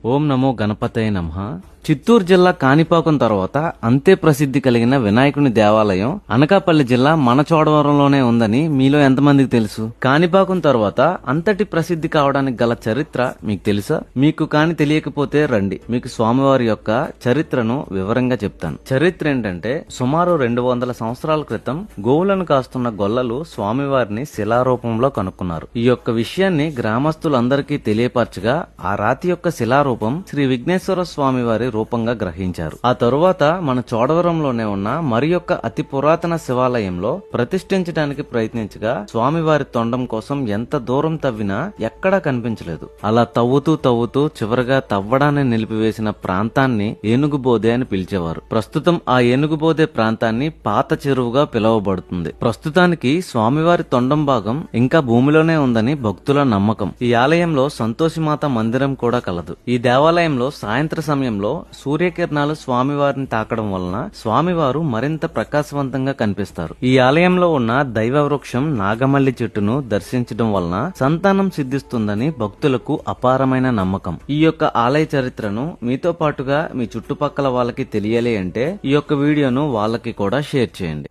ఓం నమో గణపతయ నమః. చిత్తూరు జిల్లా కాణిపాకం తర్వాత అంతే ప్రసిద్ధి కలిగిన వినాయకుని దేవాలయం అనకాపల్లి జిల్లా మనచోడవరంలోనే ఉందని మీలో ఎంతమందికి తెలుసు? కాణిపాకం తర్వాత అంతటి ప్రసిద్ధి కావడానికి గల చరిత్ర మీకు తెలుసా? మీకు కాని తెలియకపోతే రండి, మీకు స్వామివారి యొక్క చరిత్రను వివరంగా చెప్తాను. చరిత్ర ఏంటంటే, సుమారు 200 సంవత్సరాల క్రితం గోవులను కాస్తున్న గొల్లలు స్వామివారిని శిలారూపంలో కనుక్కున్నారు. ఈ యొక్క విషయాన్ని గ్రామస్తులందరికీ తెలియపరచగా ఆ రాతి యొక్క శిలారూపం శ్రీ విఘ్నేశ్వర స్వామి వారి రూపంగా గ్రహించారు. ఆ తరువాత మన చోడవరంలోనే ఉన్న మరి యొక్క అతి పురాతన శివాలయంలో ప్రతిష్ఠించడానికి ప్రయత్నించగా స్వామివారి తొండం కోసం ఎంత దూరం తవ్వినా ఎక్కడా కనిపించలేదు. అలా తవ్వుతూ చివరగా తవ్వడాన్ని నిలిపివేసిన ప్రాంతాన్ని ఏనుగుబోదే అని పిలిచేవారు. ప్రస్తుతం ఆ ఏనుగుబోదే ప్రాంతాన్ని పాత చెరువుగా పిలువబడుతుంది. ప్రస్తుతానికి స్వామివారి తొండం భాగం ఇంకా భూమిలోనే ఉందని భక్తుల నమ్మకం. ఈ ఆలయంలో సంతోషిమాత మందిరం కూడా కలదు. ఈ దేవాలయంలో సాయంత్ర సమయంలో సూర్యకిరణాలు స్వామివారిని తాకడం వలన స్వామివారు మరింత ప్రకాశవంతంగా కనిపిస్తారు. ఈ ఆలయంలో ఉన్న దైవ వృక్షం నాగమల్లి చెట్టును దర్శించడం వలన సంతానం సిద్ధిస్తుందని భక్తులకు అపారమైన నమ్మకం. ఈ యొక్క ఆలయ చరిత్రను మీతో పాటుగా మీ చుట్టుపక్కల వాళ్ళకి తెలియాలి అంటే ఈ యొక్క వీడియోను వాళ్ళకి కూడా షేర్ చేయండి.